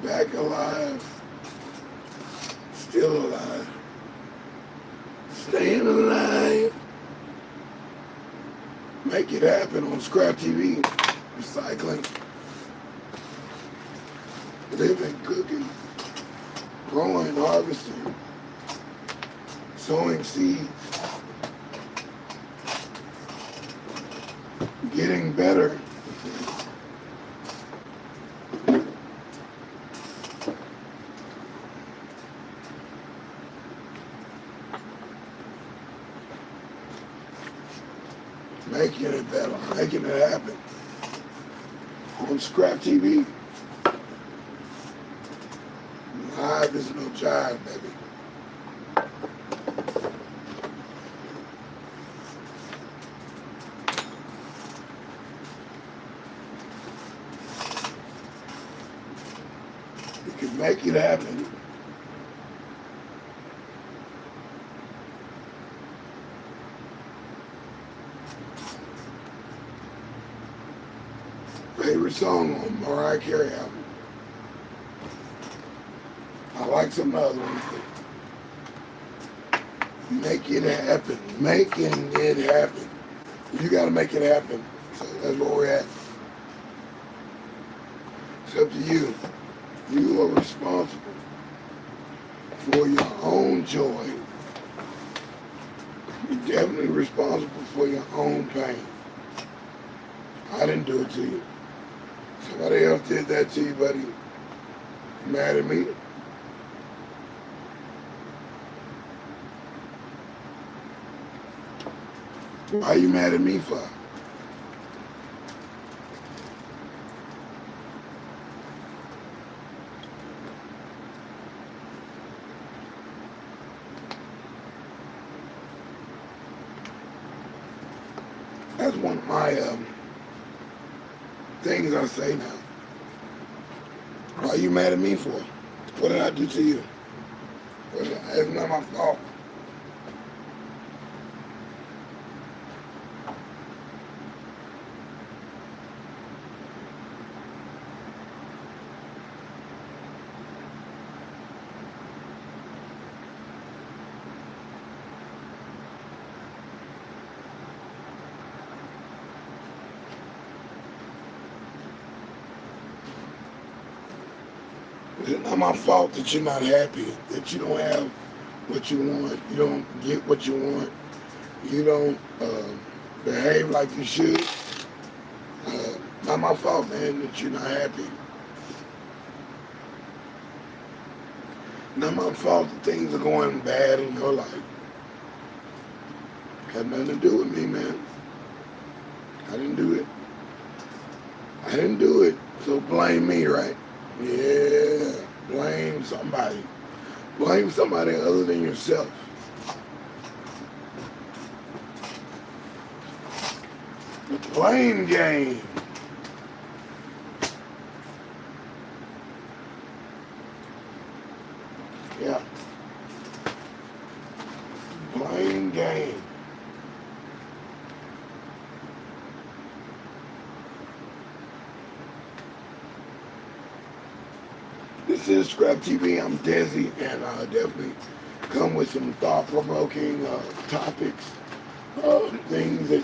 back alive, still alive, staying alive. Make it happen on ScrAp TV, recycling, living, cooking, growing, harvesting, sowing seeds, getting better. Making it better, making it happen on ScrAp TV. Live is no jive, baby. You can make it happen. Favorite song on Mariah Carey album. I like some other ones. Make it happen. Making it happen. You got to make it happen. So that's where we're at. It's up to you. You are responsible for your own joy. You're definitely responsible for your own pain. I didn't do it to you. Somebody else did that to you, buddy. You mad at me? Why are you mad at me for? That's one of my things I say now. Why are you mad at me for? What did I do to you? It's not my fault. It's not my fault that you're not happy, that you don't have what you want, you don't get what you want, you don't behave like you should. Not my fault, man, that you're not happy. Not my fault that things are going bad in your life. Had nothing to do with me, man. I didn't do it. I didn't do it, so blame me, right? Yeah, blame somebody. Blame somebody other than yourself. The blame game. Yeah. Blame game. This is ScrAp TV. I'm deSz'e, and I definitely come with some thought-provoking topics, things that,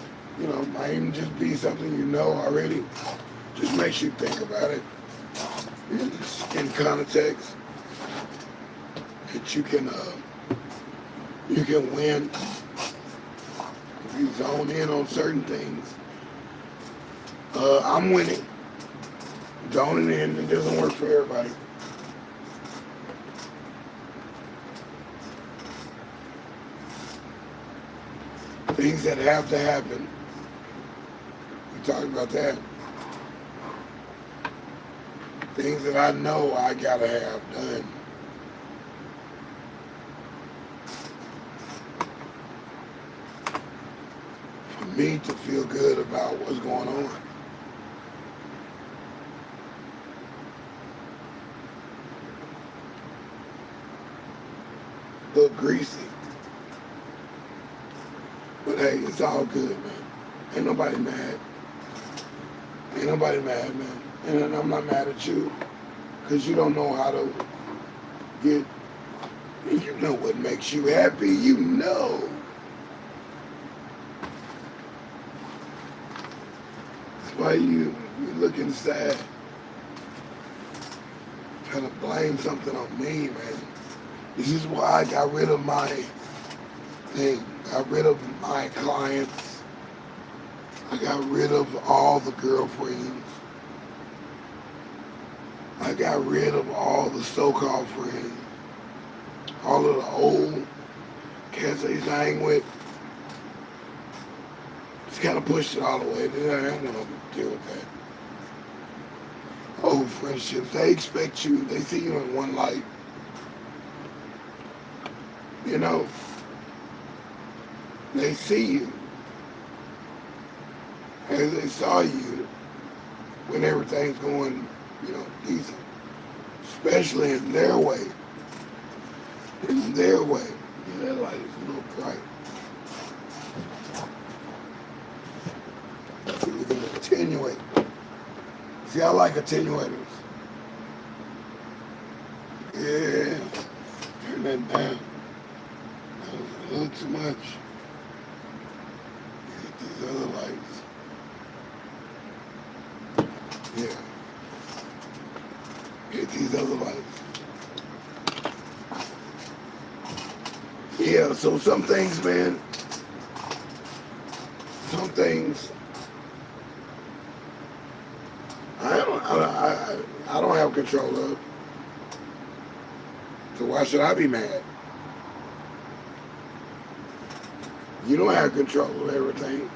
might even just be something you know already. Just makes you think about it in context that you can win if you zone in on certain things. I'm winning. Zoning in, it doesn't work for everybody. Things that have to happen. We talked about that. Things that I know I gotta have done. For me to feel good about what's going on. Look greasy. But hey, it's all good, man. Ain't nobody mad. Ain't nobody mad, man. And I'm not mad at you. because you don't know how to get, and you know what makes you happy, you know. That's why you looking sad. Trying to blame something on me, man. This is why I got rid of my thing. Got rid of my clients. I got rid of all the girlfriends. I got rid of all the so-called friends. All of the old cats I used to hang with. Just kind of pushed it all away. I don't want to deal with that. Old friendships, they expect you, they see you in one light. You know, they see you as they saw you when everything's going, decent. Especially in their way. In their way. Yeah, that light is a little bright. So we can attenuate. See, I like attenuators. Yeah. Turn that down. That was a little too much. Get these other lights. Yeah. Get these other lights. Yeah, so some things, man, some things, I don't have control of. So why should I be mad? You don't have control of everything.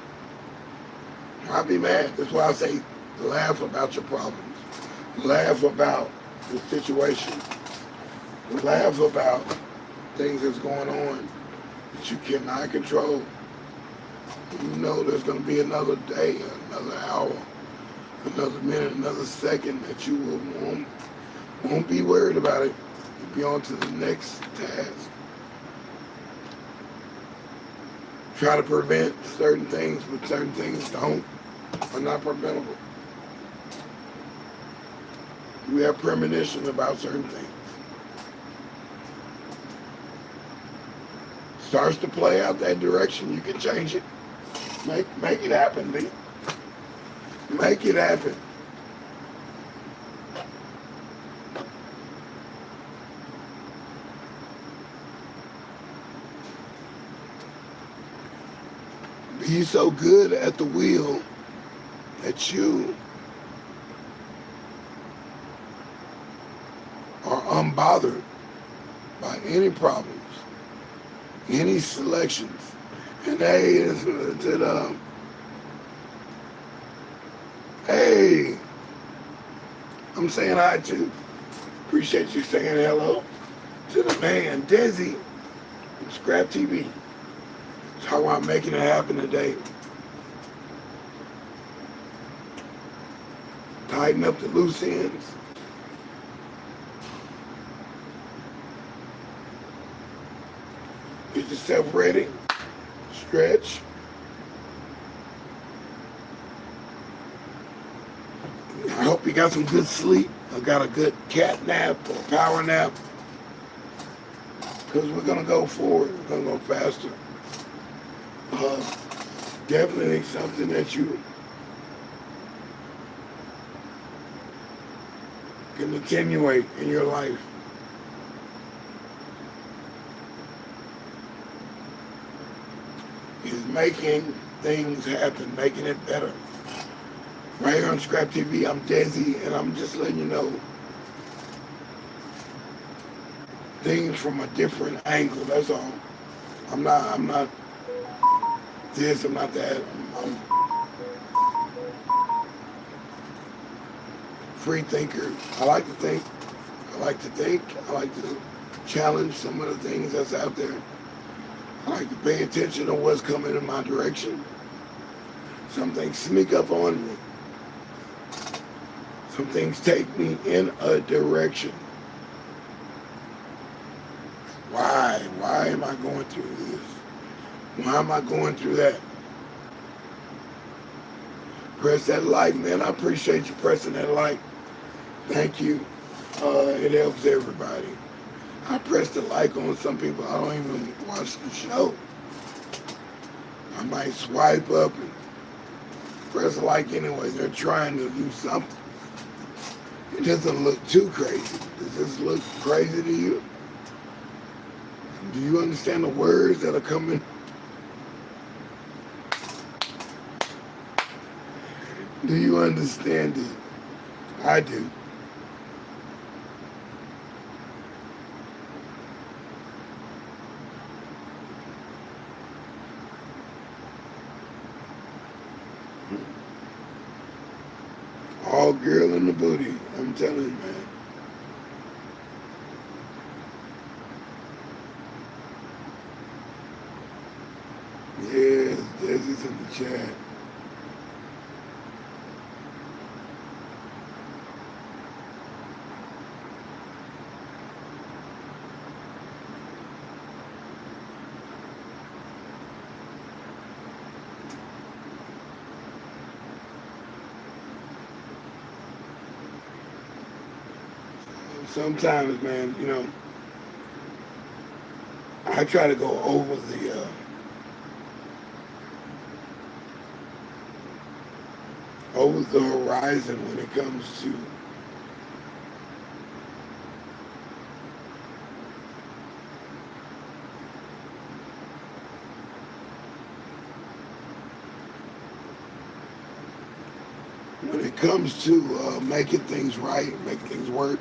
I'll be mad. That's why I say laugh about your problems. Laugh about the situation. Laugh about things that's going on that you cannot control. You know there's going to be another day, another hour, another minute, another second that you won't be worried about it. You'll be on to the next task. Try to prevent certain things, but certain things are not preventable. You have premonition about certain things. Starts to play out that direction, you can change it. Make it happen, B. Make it happen. Be so good at the wheel that you are unbothered by any problems, any selections. And hey, hey, I'm saying hi to. Appreciate you saying hello to the man, deSz'e, from ScrAp TV. Talking about making it happen today. Tighten up the loose ends. Get yourself ready. Stretch. I hope you got some good sleep. I got a good cat nap or power nap. Because we're going to go forward. We're going to go faster. Definitely something that you can attenuate in your life. Is making things happen, making it better. Right here on ScrAp TV, I'm deSz'e, and I'm just letting you know things from a different angle, that's all. I'm not this, I'm not that. I'm free thinker. I like to think. I like to challenge some of the things that's out there. I like to pay attention to what's coming in my direction. Some things sneak up on me. Some things take me in a direction. Why? Why am I going through this? Why am I going through that? Press that like, man. I appreciate you pressing that like. Thank you. It helps everybody. I press the like on some people. I don't even watch the show. I might swipe up and press like anyway. They're trying to do something. It doesn't look too crazy. Does this look crazy to you? Do you understand the words that are coming? Do you understand it? I do. All girl in the booty. I'm telling you, man. Yes, deSz'e's in the chat. Sometimes, man, I try to go over the horizon when it comes to making things right, making things work.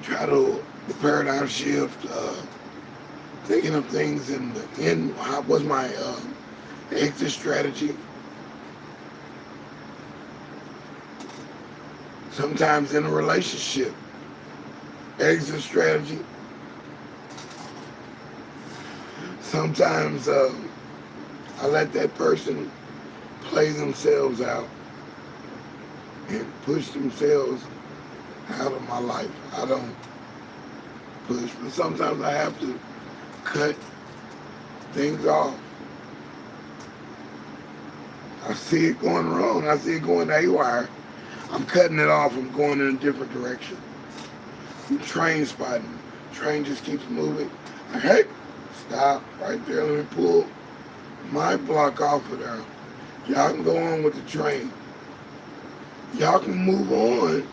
Try to the paradigm shift, thinking of things in the end. What's my exit strategy? Sometimes in a relationship, exit strategy. Sometimes I let that person play themselves out and push themselves out of my life. I don't push, but sometimes I have to cut things off. I see it going wrong. I see it going haywire. I'm cutting it off. I'm going in a different direction. I'm train spotting. Train just keeps moving. Hey, stop right there. Let me pull my block off of there. Y'all can go on with the train. Y'all can move on,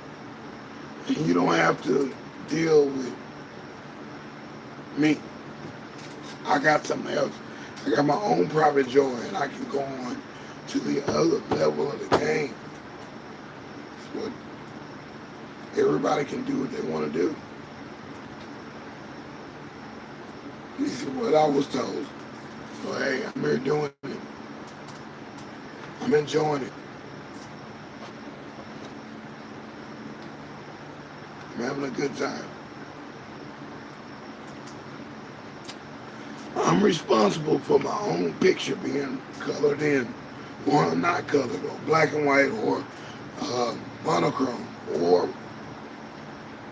and you don't have to deal with me. I got something else. I got my own private joy, and I can go on to the other level of the game. It's what everybody can do what they want to do. This is what I was told. So hey, I'm here doing it. I'm enjoying it. I'm having a good time. I'm responsible for my own picture being colored in, or not colored, or black and white, or monochrome, or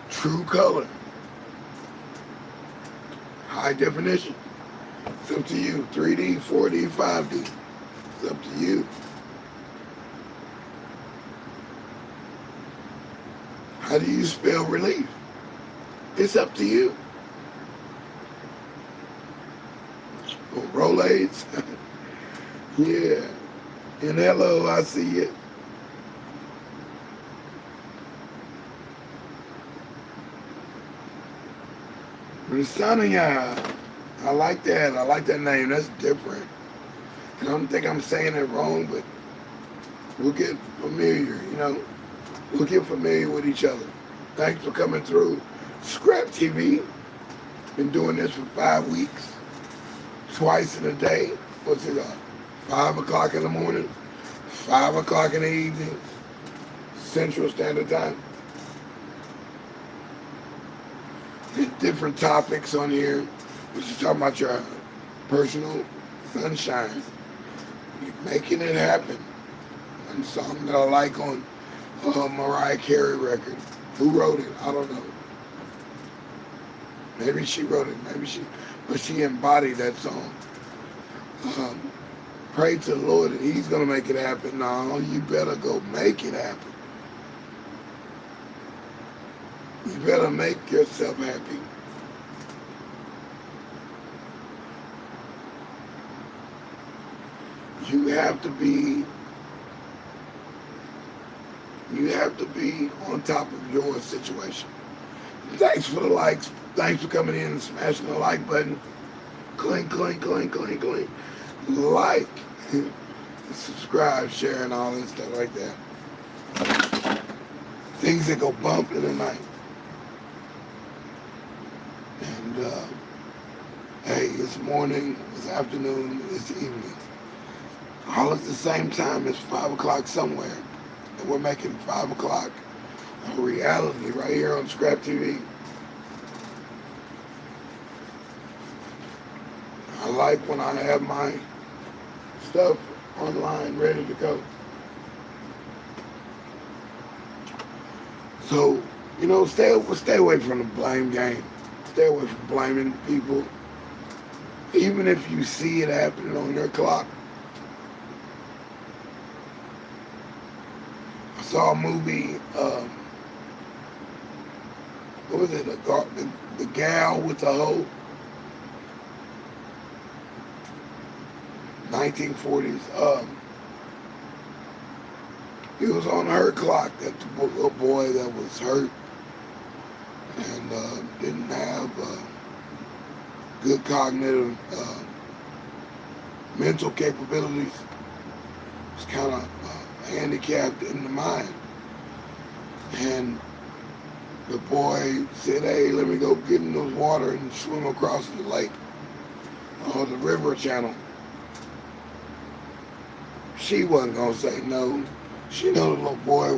true color, high definition. It's up to you. 3D, 4D, 5D. It's up to you. How do you spell relief? It's up to you. Or Rolaids. Yeah. And hello, I see it. Rasania. I like that. I like that name. That's different. I don't think I'm saying it wrong, but we'll get familiar, We'll get familiar with each other. Thanks for coming through ScrAp TV. Been doing this for 5 weeks. Twice in a day. What's it 5 o'clock in the morning, 5 o'clock in the evening, Central Standard Time. Different topics on here. We're just talking about your personal sunshine. You're making it happen. One song that I like on Mariah Carey record. Who wrote it? I don't know. Maybe she wrote it. But she embodied that song. Pray to the Lord that He's gonna make it happen. No, you better go make it happen. You better make yourself happy. You have to be on top of your situation. Thanks for the likes. Thanks for coming in and smashing the like button. Clink, clink, clink, clink, clink. Like, subscribe, share, and all that stuff like that. Things that go bump in the night. And hey, it's morning, it's afternoon, it's evening. All at the same time. It's 5 o'clock somewhere. And we're making 5 o'clock a reality right here on ScrAp TV. I like when I have my stuff online ready to go. So, stay away from the blame game. Stay away from blaming people. Even if you see it happening on your clock. I saw a movie, what was it, the gal with the hoe? 1940s. It was on her clock that the little boy that was hurt and didn't have good cognitive mental capabilities. Was kind of handicapped in the mind. And the boy said, hey, let me go get in those water and swim across the lake or the river channel. She wasn't going to say no. She knew the little boy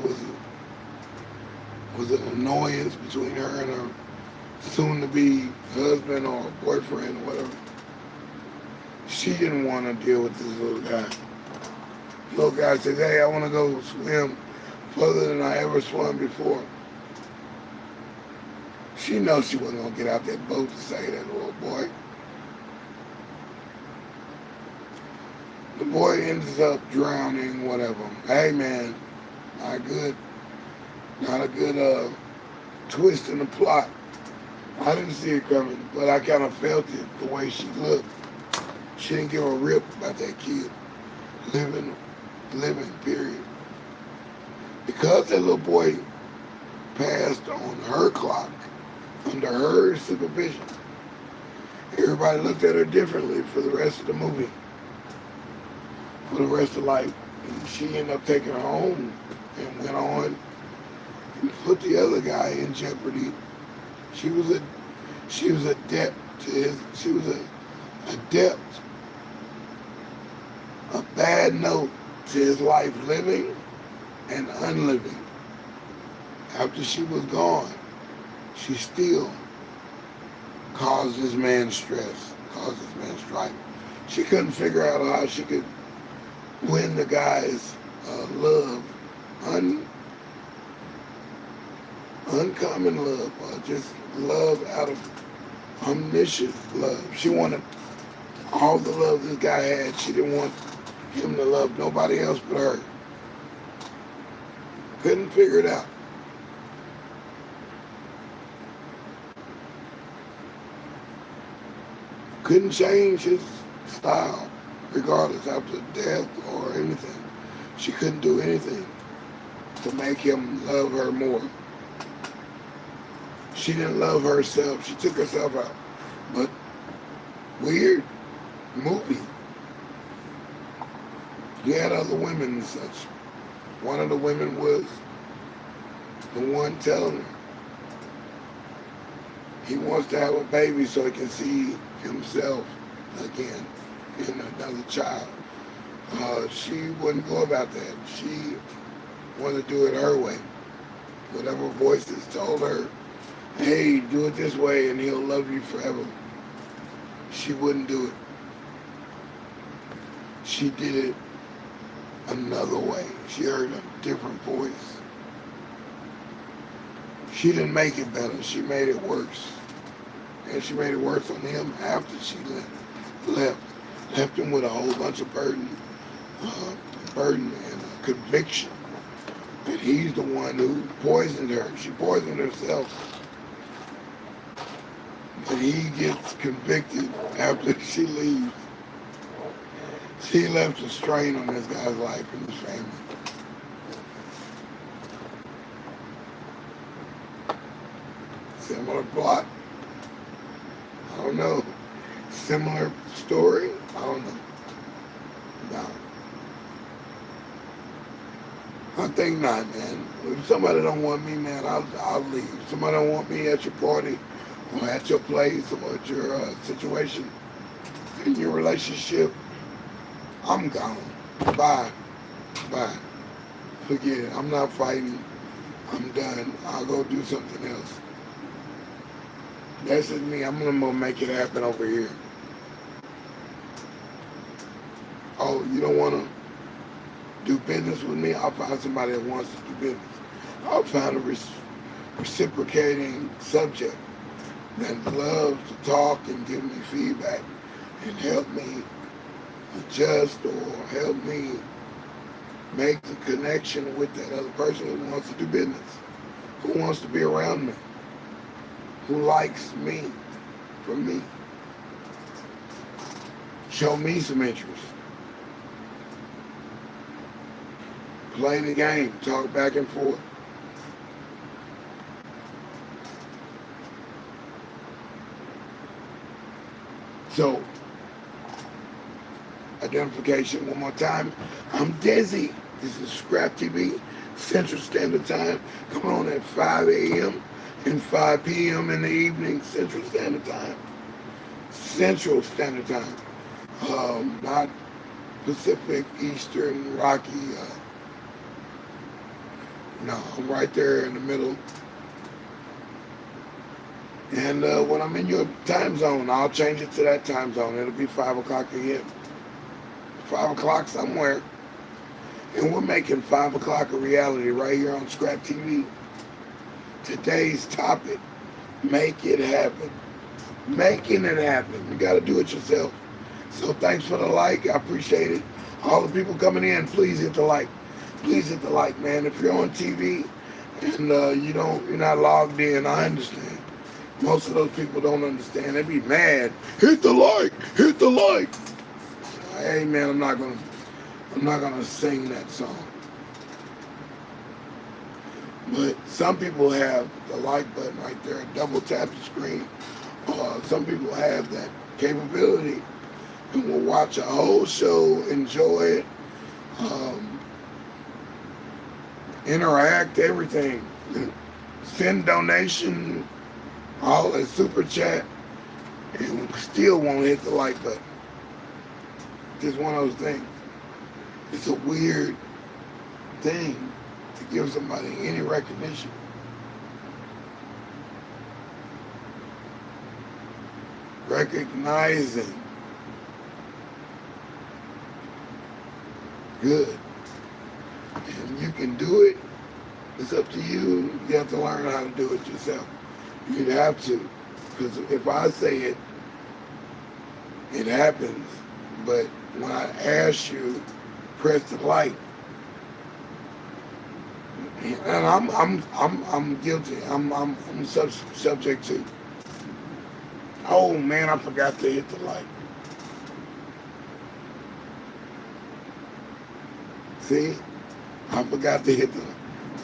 was an annoyance between her and her soon-to-be husband or boyfriend or whatever. She didn't want to deal with this little guy. The little guy said, hey, I want to go swim further than I ever swum before. She knows she wasn't going to get out that boat to save that little boy. The boy ends up drowning, whatever. Hey, man, not a good twist in the plot. I didn't see it coming, but I kind of felt it the way she looked. She didn't give a rip about that kid living, period. Because that little boy passed on her clock, under her supervision, everybody looked at her differently for the rest of the movie, for the rest of life. And she ended up taking her home and went on and put the other guy in jeopardy. She was adept to his, she was adept, a bad note to his life living and unliving. After she was gone, she still caused this man stress, caused this man strife. She couldn't figure out how she could win the guy's love, uncommon love, or just love out of omniscient love. She wanted all the love this guy had. She didn't want him to love nobody else but her. Couldn't figure it out. Couldn't change his style, regardless after death or anything. She couldn't do anything to make him love her more. She didn't love herself. She took herself out. But weird movie. He had other women and such. One of the women was the one telling her he wants to have a baby so he can see himself again in another child. She wouldn't go about that. She wanted to do it her way. Whatever voices told her, hey, do it this way and he'll love you forever. She wouldn't do it. She did it another way. She heard a different voice. She didn't make it better. She made it worse. And she made it worse on him after she left him with a whole bunch of burden and conviction that he's the one who poisoned her. She poisoned herself and he gets convicted after she leaves. She left a strain on this guy's life and his family. Similar plot? I don't know. Similar story? I don't know. No. I think not, man. If somebody don't want me, man, I'll leave. If somebody don't want me at your party or at your place or at your situation in your relationship, I'm gone. Bye. Bye. Forget it. I'm not fighting. I'm done. I'll go do something else. That's just me. I'm gonna make it happen over here. Oh, you don't want to do business with me? I'll find somebody that wants to do business. I'll find a reciprocating subject that loves to talk and give me feedback and help me adjust or help me make the connection with that other person who wants to do business, who wants to be around me, who likes me for me. Show me some interest. Play the game, talk back and forth. So, identification one more time. I'm deSz'e. This is ScrAp TV, Central Standard Time. Coming on at 5 a.m. and 5 p.m. in the evening, Central Standard Time. Central Standard Time. Not Pacific, Eastern, Rocky. No, I'm right there in the middle. And when I'm in your time zone, I'll change it to that time zone. It'll be 5 o'clock again. 5 o'clock somewhere. And we're making 5 o'clock a reality right here on ScrAp TV. Today's topic, make it happen. Making it happen. You got to do it yourself. So thanks for the like. I appreciate it. All the people coming in, please hit the like. Please hit the like, man. If you're on TV and you're not logged in, I understand. Most of those people don't understand. They be mad. Hit the like. Hit the like. Hey, man, I'm not gonna sing that song. But some people have the like button right there. Double tap the screen. Some people have that capability and will watch a whole show, enjoy it, interact, everything. Send donation, all that super chat, and still won't hit the like button. Just one of those things. It's a weird thing to give somebody any recognition. Recognizing. Good. And you can do it. It's up to you. You have to learn how to do it yourself. You'd have to. Because if I say it, it happens. But when I ask you, press the like. And I'm guilty. I'm subject to. Oh man, I forgot to hit the like. See? I forgot to hit the,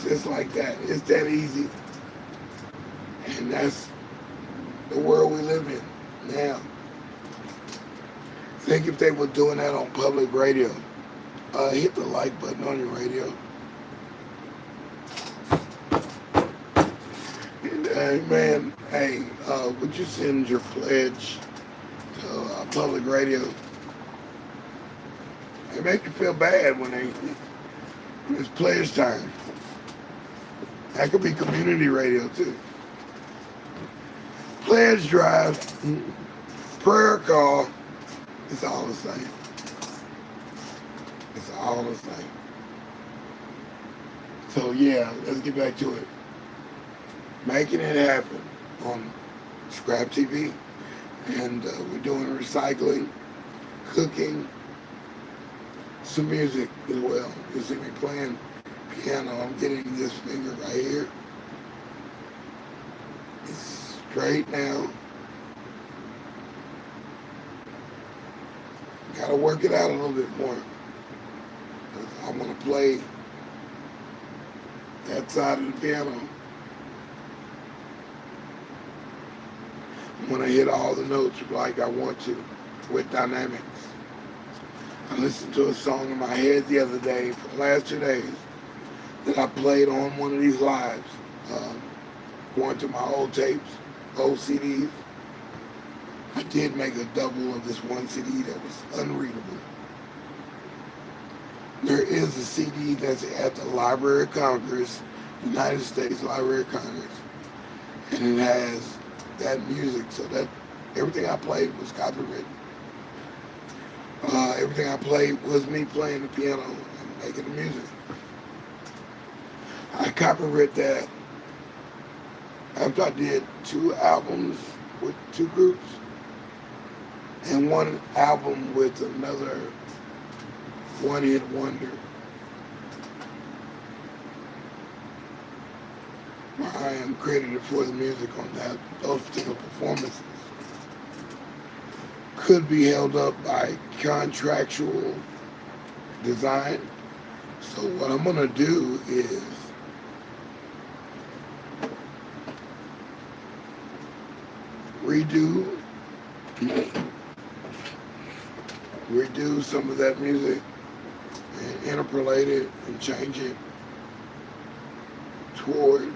just like that. It's that easy. And that's the world we live in now. Think if they were doing that on public radio. Hit the like button on your radio. And, man, hey, would you send your pledge to public radio? It make you feel bad when it's pledge time. That could be community radio too. Pledge drive, prayer call, it's all the same. It's all the same. So yeah, let's get back to it. Making it happen on ScrAp TV. And we're doing recycling, cooking, some music as well. You'll see me playing piano. I'm getting this finger right here. It's straight now. it out a little bit more. I want to play that side of the piano. I want to hit all the notes like I want to with dynamics. I listened to a song in my head the other day for the last 2 days that I played on one of these lives. Going to my old tapes, old CDs. I did make a double of this one CD that was unreadable. There is a CD that's at the Library of Congress, United States Library of Congress, and it has that music, so that everything I played was copyrighted. Everything I played was me playing the piano and making the music. I copyrighted that after I did 2 albums with 2 groups and 1 album with another one-hit wonder. I am credited for the music on those particular performances. Could be held up by contractual design. So what I'm going to do is redo some of that music and interpolate it and change it toward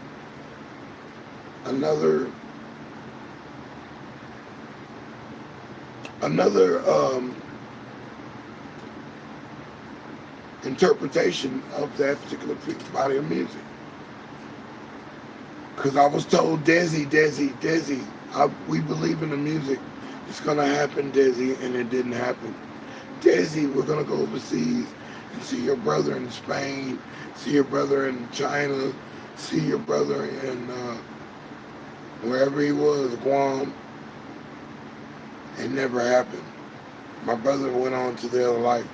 another interpretation of that particular body of music. Because I was told, deSz'e, we believe in the music. It's going to happen, deSz'e, and it didn't happen. deSz'e, we're going to go overseas and see your brother in Spain, see your brother in China, see your brother in wherever he was, Guam. It never happened. My brother went on to the other life.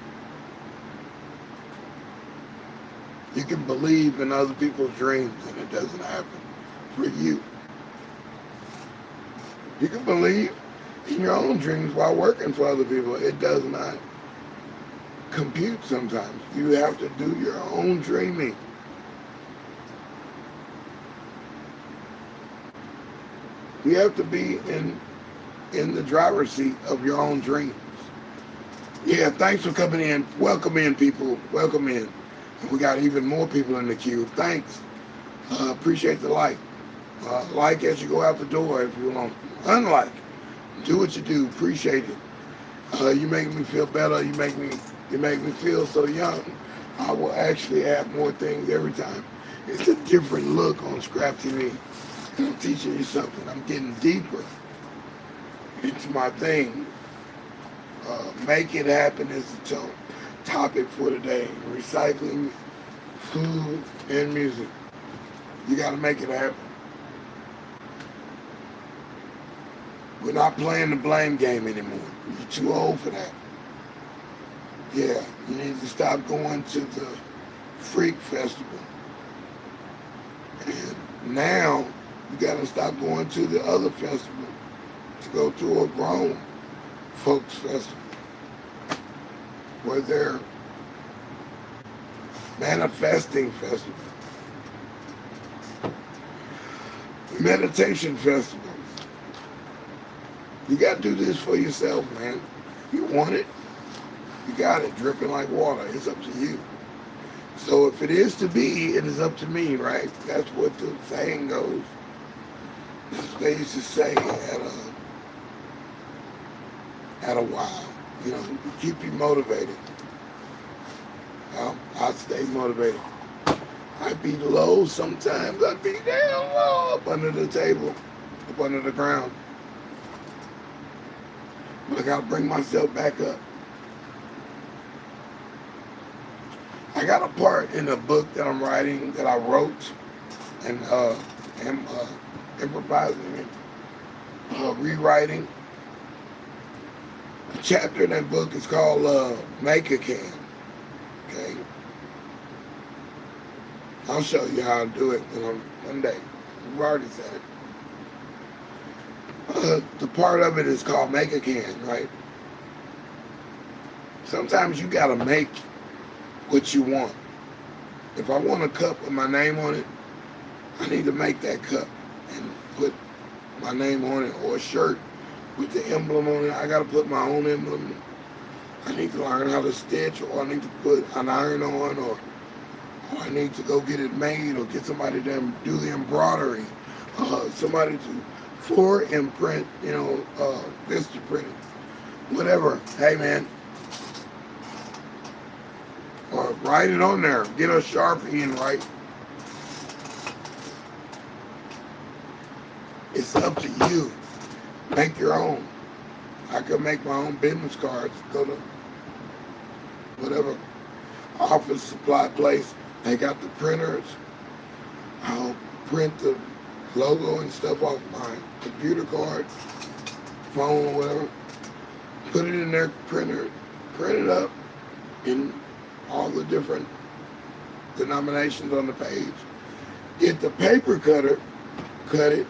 You can believe in other people's dreams and it doesn't happen for you. You can believe in your own dreams while working for other people. It does not compute sometimes. You have to do your own dreaming. You have to be in the driver's seat of your own dreams. Yeah, thanks for coming in. Welcome in, people. Welcome in. We got even more people in the queue. Thanks. Appreciate the like. Like as you go out the door if you want. Unlike. Do what you do. Appreciate it. You make me feel better. You make me feel so young. I will actually add more things every time. It's a different look on ScrAp TV. I'm teaching you something. I'm getting deeper into my thing. Make it happen is the topic for today. Recycling, food, and music. You got to make it happen. We're not playing the blame game anymore. You're too old for that. Yeah, you need to stop going to the Freak Festival. And now, you got to stop going to the other festival to go to a grown folks festival where they're manifesting festival, meditation festivals. You got to do this for yourself, man. You want it, you got it, dripping like water. It's up to you. So if it is to be, it is up to me, right? That's what the saying goes. That's what they used to say at a while. You know, keep you motivated. I stay motivated. I'd be low sometimes. I'd be down low up under the table, up under the ground. But I got to bring myself back up. I got a part in a book that I'm writing that I wrote and am improvising and rewriting. A chapter in that book is called Make a Can. Okay? I'll show you how to do it one day. We've already said it. The part of it is called Make a Can, right? Sometimes you gotta make what you want. If I want a cup with my name on it, I need to make that cup and put my name on it, or a shirt with the emblem on it. I gotta put my own emblem. I need to learn how to stitch, or I need to put an iron on, or I need to go get it made, or get somebody to do the embroidery, somebody to floor imprint, vista print, whatever. Hey man, or write it on there. Get a Sharpie and write. It's up to you. Make your own. I could make my own business cards. Go to whatever office supply place. They got the printers. I'll print the logo and stuff off my computer card, phone, or whatever. Put it in their printer. Print it up in all the different denominations on the page. Get the paper cutter. Cut it,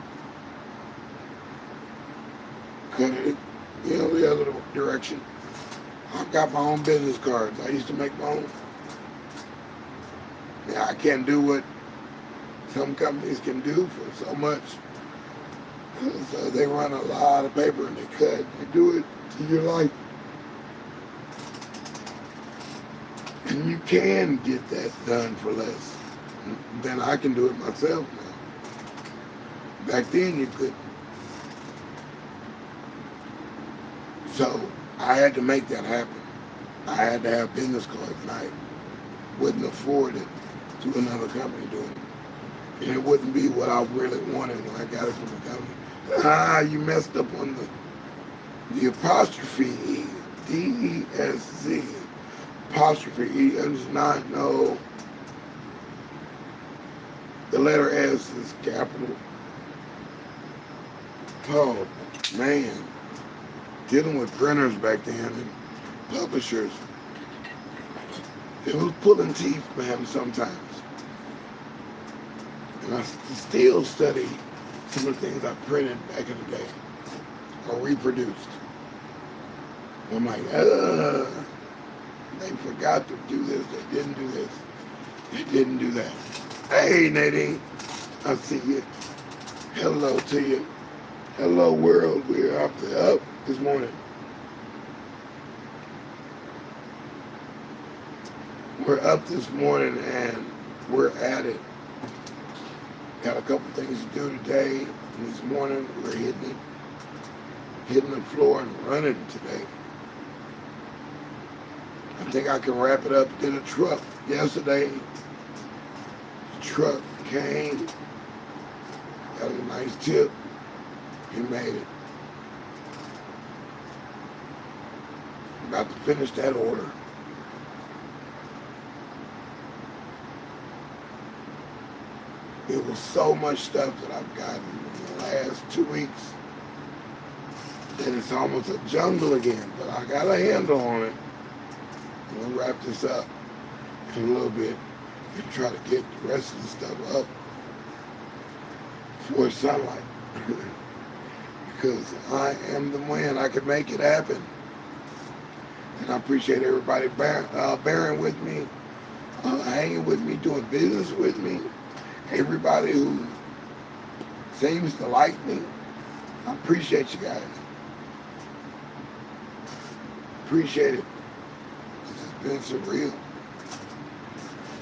the other direction. I've got my own business cards. I used to make my own. Yeah, I can't do what some companies can do for so much. So they run a lot of paper and they cut. They do it to your life. And you can get that done for less. Then I can do it myself now. Back then you couldn't. So I had to make that happen. I had to have business cards, and I wouldn't afford it to another company doing it. And it wouldn't be what I really wanted when I got it from the company. You messed up on the apostrophe E, deSz'e, apostrophe E. There's not, no. The letter S is capital. Oh, man. Dealing with printers back then and publishers, it was pulling teeth, man, sometimes. And I still study some of the things I printed back in the day or reproduced. I'm like, they forgot to do this, they didn't do this, they didn't do that. Hey, Nadine, I see you. Hello to you. Hello, world. We're up this morning. We're up this morning and we're at it. Got a couple things to do today. And this morning we're hitting the floor and running today. I think I can wrap it up. Did a truck yesterday. The truck came. Got a nice tip. He made it. About to finish that order. It was so much stuff that I've gotten in the last 2 weeks that it's almost a jungle again, but I got a handle on it. I'm gonna wrap this up in a little bit and try to get the rest of the stuff up for sunlight. Because I am the man. I can make it happen. And I appreciate everybody bearing with me, hanging with me, doing business with me. Everybody who seems to like me, I appreciate you guys. Appreciate it. This has been surreal.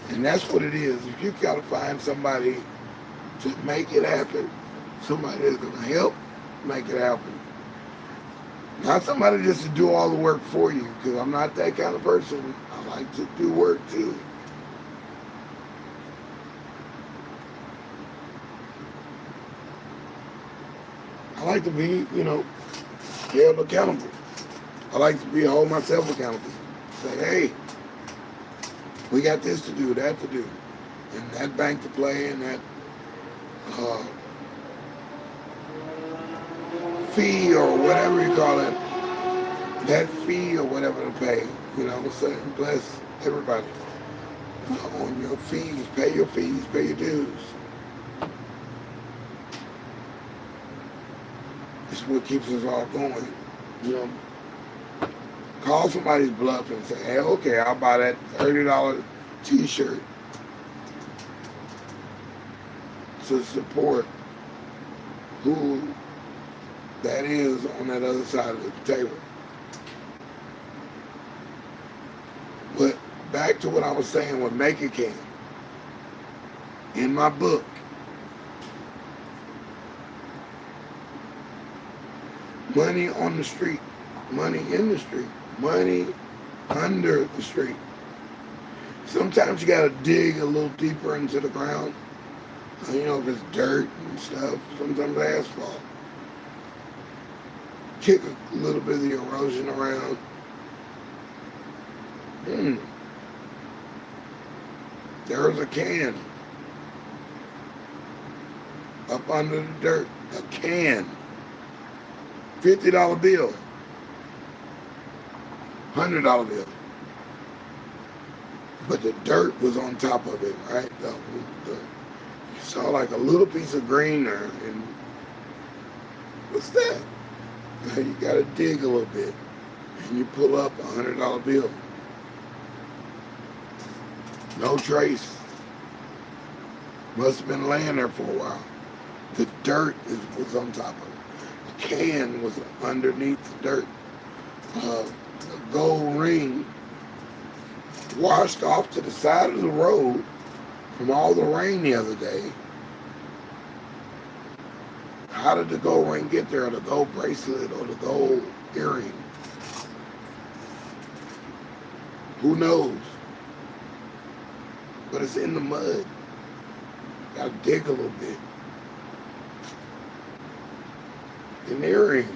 And that's what it is. If you gotta find somebody to make it happen, somebody that's gonna help make it happen. Not somebody just to do all the work for you, because I'm not that kind of person. I like to do work too. I like to be, held accountable. I like to hold myself accountable. Say, hey, we got this to do, that to do, and that bank to play, and that fee or whatever you call it, that fee or whatever to pay. So bless everybody on your fees, pay your dues. It's what keeps us all going. call somebody's bluff and say, hey, okay, I'll buy that $30 t-shirt to support who that is on that other side of the table. But back to what I was saying with Make It Can. In my book, money on the street, money in the street, money under the street. Sometimes you gotta dig a little deeper into the ground. You know, if it's dirt and stuff, sometimes asphalt. Kick a little bit of the erosion around. There's a can up under the dirt. A can. $50 bill. $100 bill. But the dirt was on top of it, right? You saw like a little piece of green there, and what's that? Now you gotta dig a little bit, and you pull up a $100 bill. No trace. Must have been laying there for a while. The dirt was on top of it. The can was underneath the dirt. The gold ring washed off to the side of the road from all the rain the other day. How did the gold ring get there, or the gold bracelet, or the gold earring? Who knows? But it's in the mud. Gotta dig a little bit. An earring.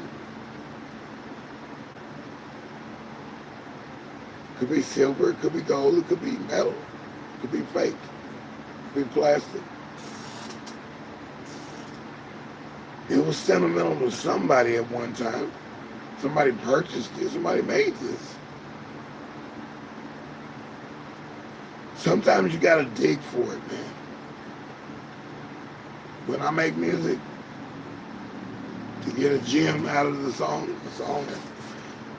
Could be silver, it could be gold, it could be metal, it could be fake, it could be plastic. It was sentimental to somebody at one time. Somebody purchased it, somebody made this. Sometimes you gotta dig for it, man. When I make music, to get a gem out of the song, a song that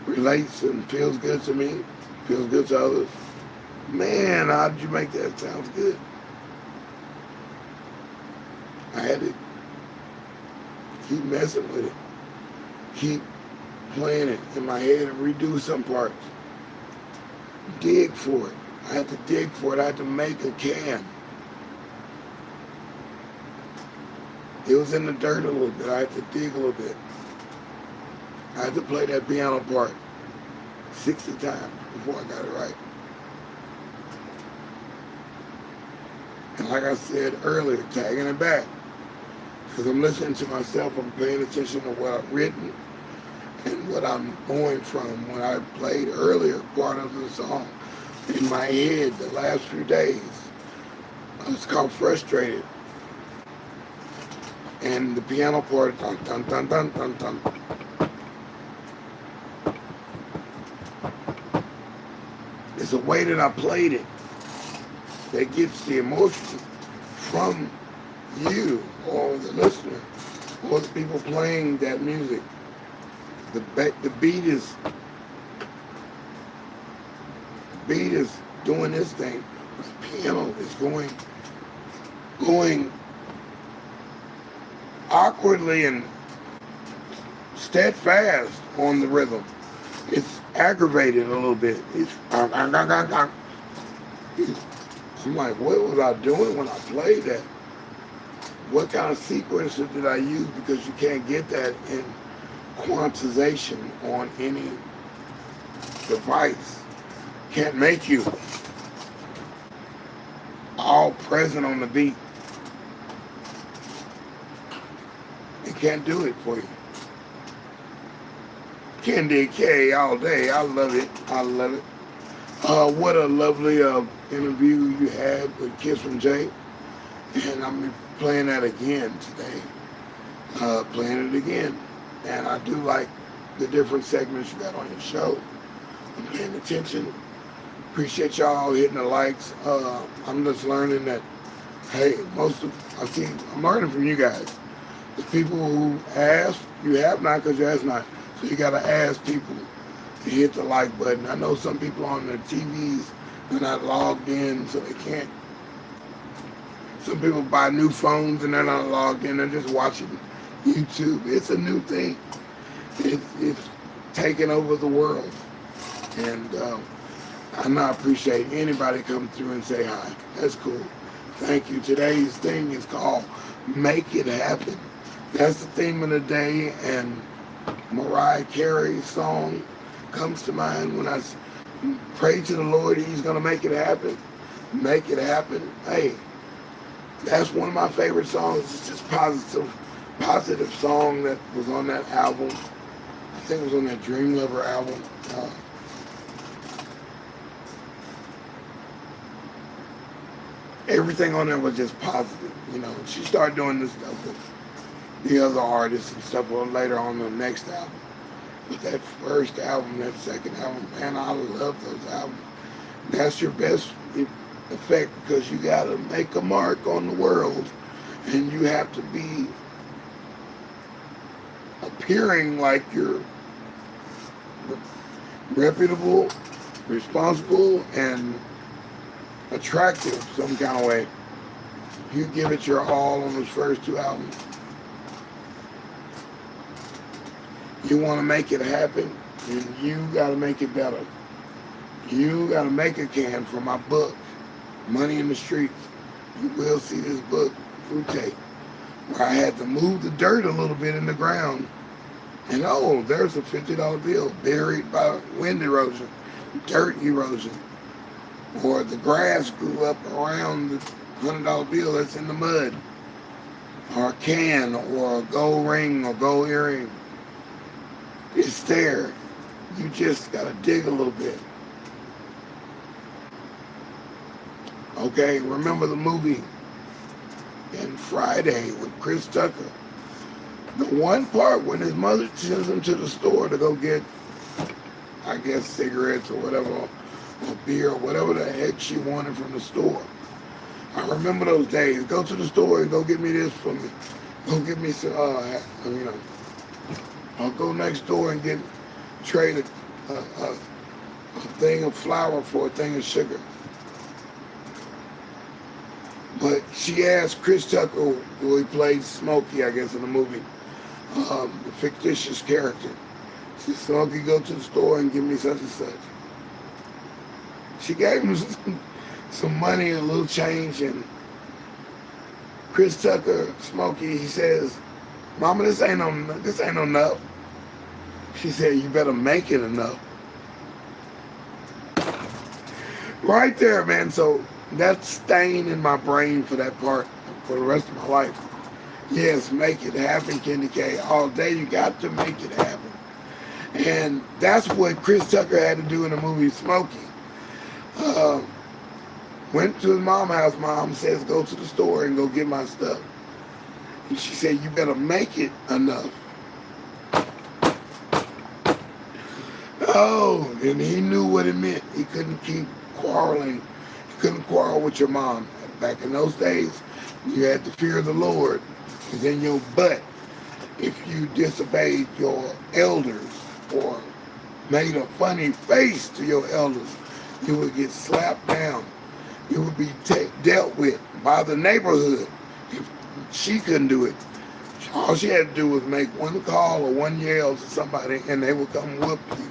relates and feels good to me, feels good to others. Man, how did you make that? Sounds good. I had to keep messing with it. Keep playing it in my head and redo some parts. Dig for it. I had to dig for it. I had to make a can. It was in the dirt a little bit. I had to dig a little bit. I had to play that piano part 60 times before I got it right. And like I said earlier, tagging it back. Because I'm listening to myself, I'm paying attention to what I've written and what I'm going from when I played earlier part of the song in my head the last few days. It's called Frustrated. And the piano part, dun dun dun dun dun dun. It's the way that I played it that gets the emotion from you or the listener or the people playing that music. The beat is doing this thing. The piano is going awkwardly and steadfast on the rhythm. It's aggravated a little bit. I'm like, what was I doing when I played that? What kind of sequencer did I use? Because you can't get that in quantization on any device. Can't make you all present on the beat. It can't do it for you. Candy K all day. I love it. I love it. What a lovely interview you had with Kiss from Jay. And I'm playing that again today. Playing it again. And I do like the different segments you got on your show. I'm paying attention. Appreciate y'all hitting the likes. I'm just learning that, hey, I'm learning from you guys. There's people who ask, you have not because you ask not. So you got to ask people hit the like button. I know some people on their TVs are not logged in, so they can't. Some people buy new phones and they're not logged in. They're just watching YouTube. It's a new thing. It's taking over the world. And I not appreciate anybody come through and say hi. That's cool. Thank you. Today's thing is called Make It Happen. That's the theme of the day, and Mariah Carey's song comes to mind when I pray to the Lord. He's going to make it happen. Make it happen. Hey, that's one of my favorite songs. It's just positive song that was on that album. I think it was on that Dream Lover album. Everything on there was just positive, you know. She started doing this stuff with the other artists and stuff later on the next album. But that first album, that second album, man, I love those albums. That's your best effect, because you got to make a mark on the world, and you have to be appearing like you're reputable, responsible, and attractive some kind of way. You give it your all on those first two albums. You want to make it happen, and you got to make it better. You got to make a can for my book, Money in the Streets. You will see this book through tape, where I had to move the dirt a little bit in the ground, and oh, there's a $50 bill buried by wind erosion, dirt erosion. Or the grass grew up around the $100 bill that's in the mud. Or a can, or a gold ring, or gold earring. It's there. You just got to dig a little bit. Okay, remember the movie in Friday with Chris Tucker. The one part when his mother sends him to the store to go get, I guess, cigarettes or whatever, or beer, or whatever the heck she wanted from the store. I remember those days. Go to the store and go get me this for me. Go get me some, you know. I'll go next door and trade a thing of flour for a thing of sugar. But she asked Chris Tucker, who he played Smokey, I guess, in the movie, the fictitious character. She said, Smokey, go to the store and give me such and such. She gave him some money, a little change, and Chris Tucker, Smokey, he says, Mama, this ain't enough. She said, you better make it enough. Right there, man. So that's staying in my brain for that part for the rest of my life. Yes, make it happen, Kenny K. All day, you got to make it happen. And that's what Chris Tucker had to do in the movie Smokey. Went to his mom's house. Mom says, go to the store and go get my stuff. And she said, you better make it enough. Oh, and he knew what it meant. He couldn't keep quarreling. He couldn't quarrel with your mom. Back in those days, you had to fear the Lord is in your butt if you disobeyed your elders or made a funny face to your elders. You would get slapped down. You would be dealt with by the neighborhood. If she couldn't do it, all she had to do was make one call or one yell to somebody, and they would come whoop you.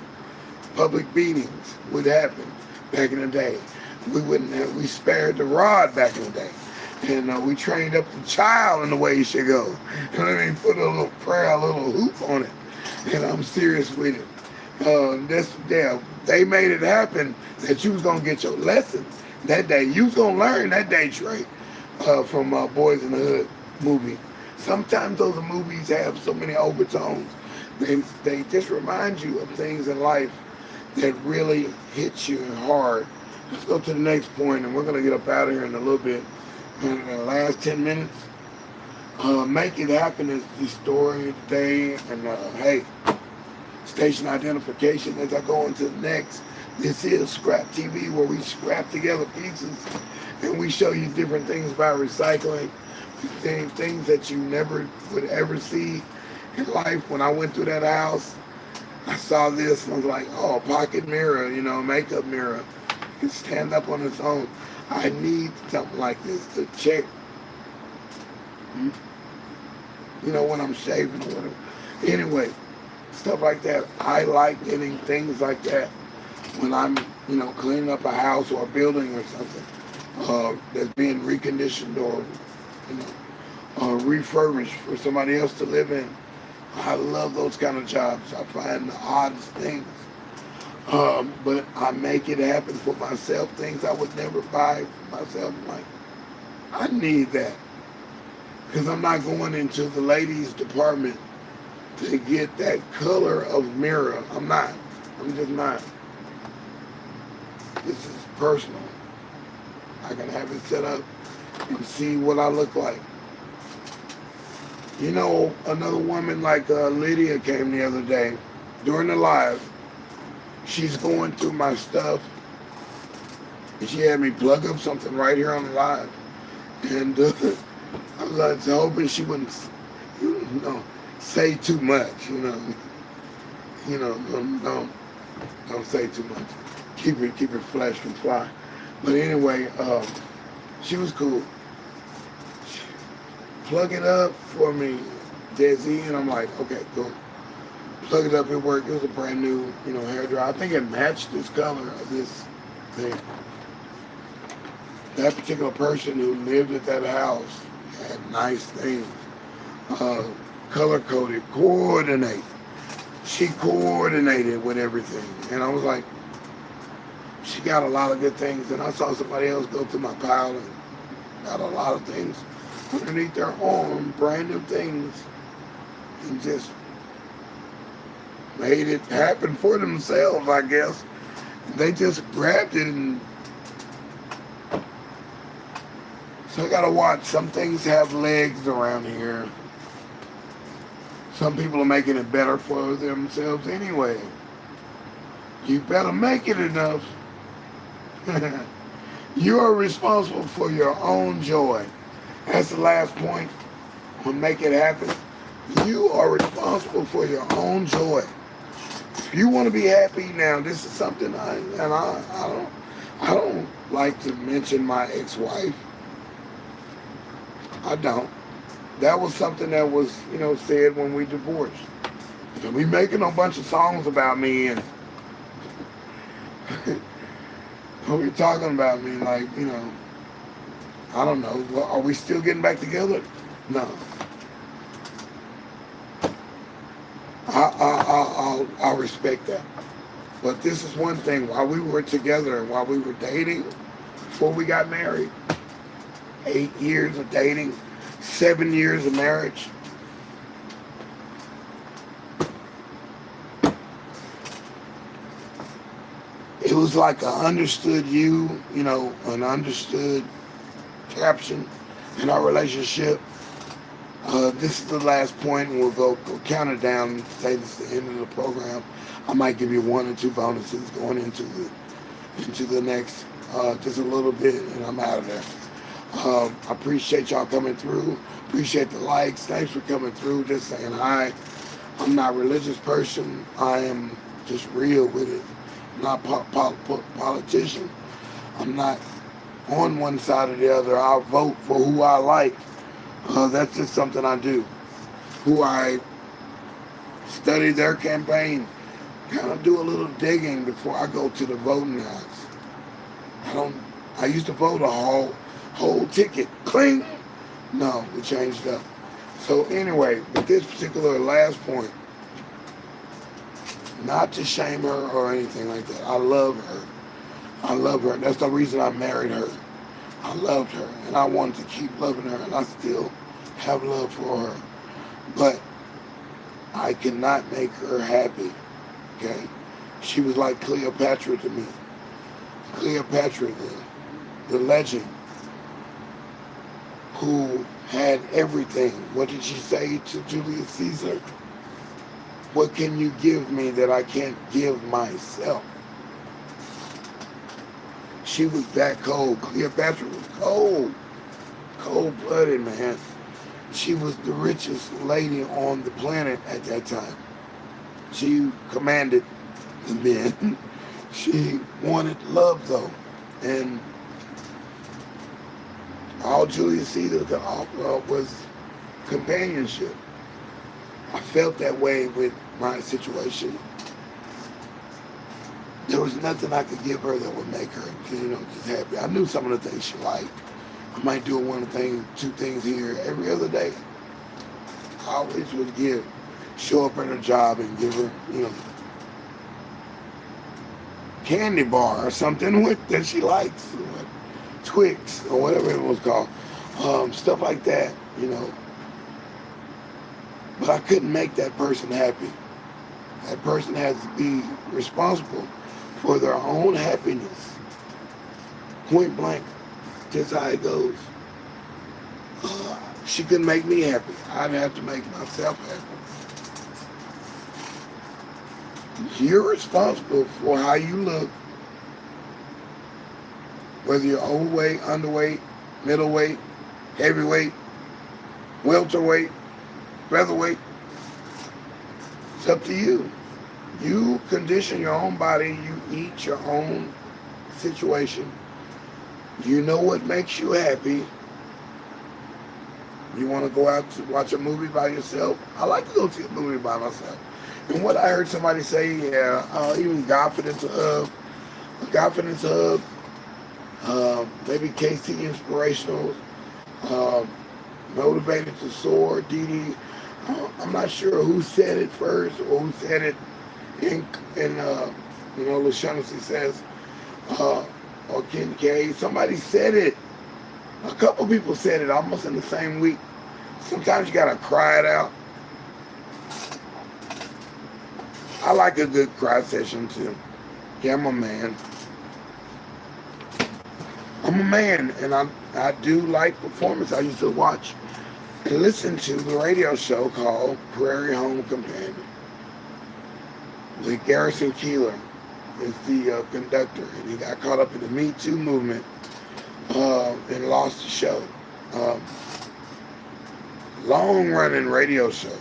Public beatings would happen back in the day. We spared the rod back in the day. And we trained up the child in the way he should go. You know what I mean? Put a little prayer, a little hoop on it. And I'm serious with it. They made it happen that you was going to get your lesson that day. You was going to learn that day, Trey, from Boys in the Hood movie. Sometimes those movies have so many overtones. They just remind you of things in life that really hit you hard. Let's go to the next point, and we're going to get up out of here in a little bit. In the last 10 minutes, Make It Happen is the story of the day. And hey, station identification as I go into the next. This is ScrAp TV, where we scrap together pieces and we show you different things about recycling, things that you never would ever see in life. When I went through that house I saw this and I was like, oh, a pocket mirror, makeup mirror. It can stand up on its own. I need something like this to check, when I'm shaving or whatever. Anyway, stuff like that. I like getting things like that when I'm, cleaning up a house or a building or something that's being reconditioned or, refurbished for somebody else to live in. I love those kind of jobs. I find the oddest things. But I make it happen for myself. Things I would never buy for myself. I'm like, I need that. Because I'm not going into the ladies' department to get that color of mirror. I'm not. I'm just not. This is personal. I can have it set up and see what I look like. Another woman like Lydia came the other day during the live. She's going through my stuff. And she had me plug up something right here on the live. And I was hoping she wouldn't, say too much, don't say too much. Keep it flesh from fly. But anyway, she was cool. Plug it up for me, deSz'e, and I'm like, okay, cool. Plug it up, it worked. It was a brand new, hair dryer. I think it matched this color of this thing. That particular person who lived at that house had nice things. Color coded, coordinate. She coordinated with everything. And I was like, she got a lot of good things. And I saw somebody else go through my pile and got a lot of things underneath their arm, brand new things, and just made it happen for themselves, I guess. They just grabbed it, and so I gotta watch. Some things have legs around here. Some people are making it better for themselves anyway. You better make it enough. You are responsible for your own joy. That's the last point. We'll make it happen. You are responsible for your own joy. If you want to be happy now, this is something I don't like to mention my ex-wife. I don't. That was something that was, said when we divorced. And we making a bunch of songs about me and we talking about me like, I don't know. Well, are we still getting back together? No. I'll respect that. But this is one thing. While we were together, while we were dating, before we got married, 8 years of dating, 7 years of marriage. It was like an understood an understood caption in our relationship. This is the last point, and we'll go count it down and say this is the end of the program. I might give you 1 or 2 bonuses going into the next just a little bit, and I'm out of there. I appreciate y'all coming through. Appreciate the likes. Thanks for coming through. Just saying hi. I'm not a religious person. I am just real with it. I'm not a politician. I'm not on one side or the other. I'll vote for who I like. That's just something I do. Who I study their campaign. Kind of do a little digging before I go to the voting house. I used to vote a whole ticket. Cling. No, we changed up. So anyway, with this particular last point, not to shame her or anything like that. I love her. I love her. That's the reason I married her. I loved her, and I wanted to keep loving her, and I still have love for her. But I cannot make her happy, okay? She was like Cleopatra to me. Cleopatra, the legend, who had everything. What did she say to Julius Caesar? What can you give me that I can't give myself? She was that cold. Cleopatra was cold. Cold-blooded, man. She was the richest lady on the planet at that time. She commanded the men. She wanted love, though. And all Julius Caesar could offer was companionship. I felt that way with my situation. There was nothing I could give her that would make her, just happy. I knew some of the things she liked. I might do two things here every other day. I always would show up at her job and give her, candy bar or something that she likes, Twix or whatever it was called, stuff like that, But I couldn't make that person happy. That person has to be responsible for their own happiness. Point blank, that's how it goes. She couldn't make me happy. I'd have to make myself happy. You're responsible for how you look, whether you're overweight, underweight, middleweight, heavyweight, welterweight, featherweight. It's up to you. You condition your own body. You eat your own situation. You know what makes you happy. You want to go out to watch a movie by yourself? I like to go see a movie by myself. And what I heard somebody say, even Confidence Hub, maybe KC Inspirational, Motivated to Soar, DD. I'm not sure who said it first or who said it in LaShaughnessy says, or Ken K. Somebody said it. A couple people said it almost in the same week. Sometimes you gotta cry it out. I like a good cry session too. Yeah, I'm a man. And I do like performance. I used to watch and listen to the radio show called Prairie Home Companion. The Garrison Keillor is the conductor, and he got caught up in the Me Too movement and lost the show. Long-running radio show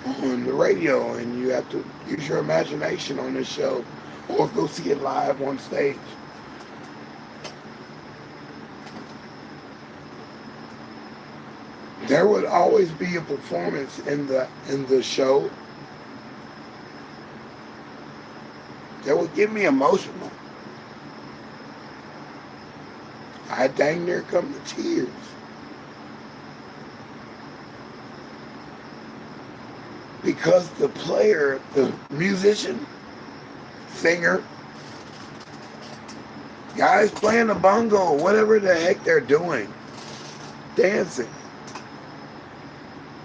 on the radio, and you have to use your imagination on this show or go see it live on stage. There would always be a performance in the show that would get me emotional. I dang near come to tears. Because the player, the musician, singer, guys playing the bongo, whatever the heck they're doing, dancing,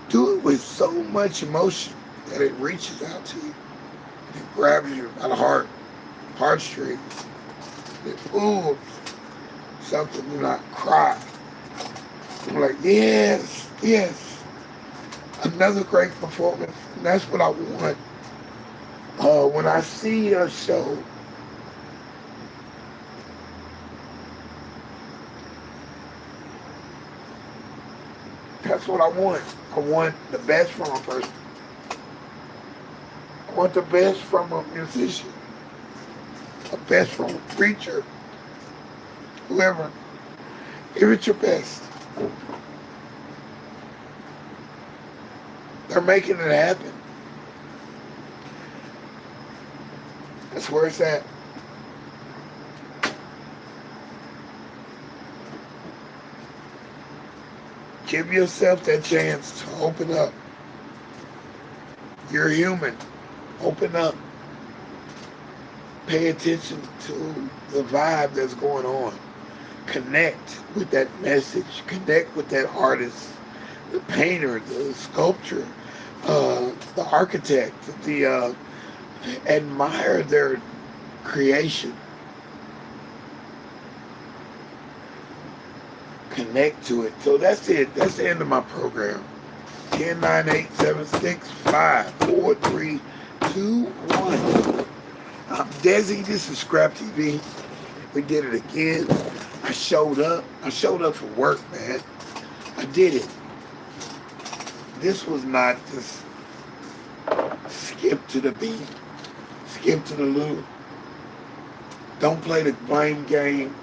do it with so much emotion that it reaches out to you. It grabs you by the heartstrings. It pulls something to not cry. I'm like, yes, yes. Another great performance. And that's what I want. When I see a show, that's what I want. I want the best from a person. I want the best from a musician. The best from a preacher. Whoever. Give it your best. They're making it happen. That's where it's at. Give yourself that chance to open up. You're human. Open up. Pay attention to the vibe that's going on. Connect with that message. Connect with that artist, the painter, the sculptor, the architect, admire their creation. Connect to it. So that's it. That's the end of my program. 10-9-8-7-6-5-4-3-2-1. I'm deSz'e. This is ScrAp TV. We did it again. I showed up. I showed up for work, man. I did it. This was not just skip to the beat, skip to the loop. Don't play the blame game.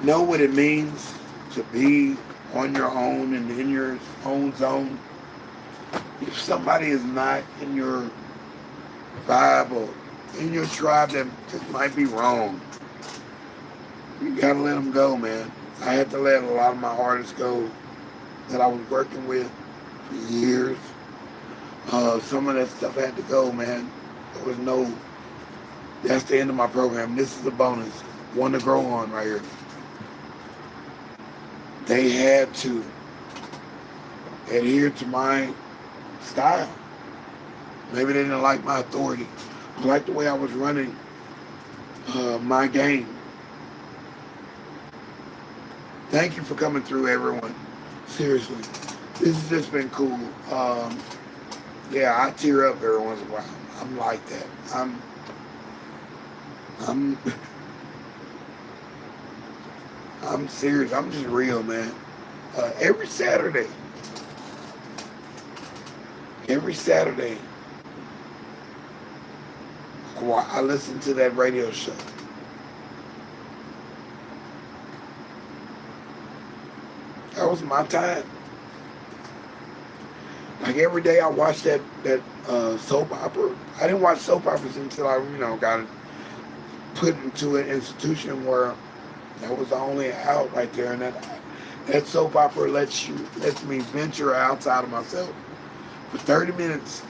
Know what it means to be on your own and in your own zone. If somebody is not in your vibe or in your tribe, that just might be wrong. You gotta let them go, man. I had to let a lot of my artists go that I was working with for years. Some of that stuff had to go, man. There was no, that's the end of my program. This is a bonus. One to grow on right here. They had to adhere to my style. Maybe they didn't like my authority. I liked the way I was running my game. Thank you for coming through, everyone. Seriously. This has just been cool. Yeah, I tear up every once in a while. I'm like that. I'm serious. I'm just real, man. Every Saturday, I listen to that radio show. That was my time. Like every day I watched that soap opera. I didn't watch soap operas until I, got put into an institution where that was the only out right there. And that soap opera lets me venture outside of myself. For 30 minutes,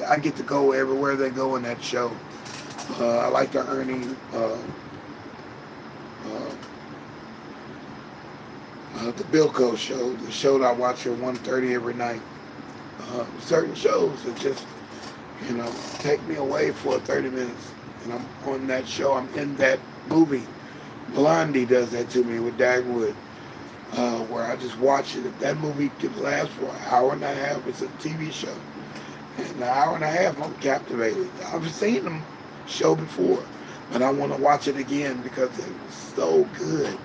I get to go everywhere they go in that show. I like the Ernie, the Bilko show, the show that I watch at 1:30 every night. Certain shows that just, take me away for 30 minutes. And I'm on that show, I'm in that movie. Blondie does that to me with Dagwood, where I just watch it. If that movie could last for an hour and a half, it's a TV show. And an hour and a half, I'm captivated. I've seen them show before, but I want to watch it again because it was so good.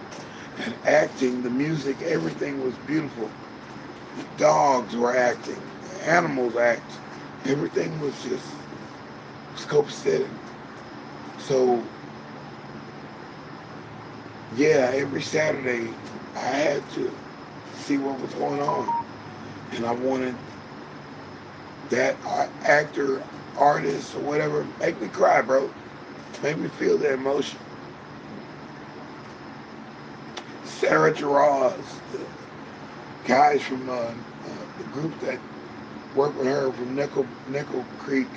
And acting, the music, everything was beautiful. The dogs were acting, the animals act. Everything was just copacetic. So, yeah, every Saturday I had to see what was going on. And I wanted that actor, artist, or whatever, make me cry, bro. Make me feel the emotion. Sarah Gerard, the guys from the group that worked with her from Nickel Creek.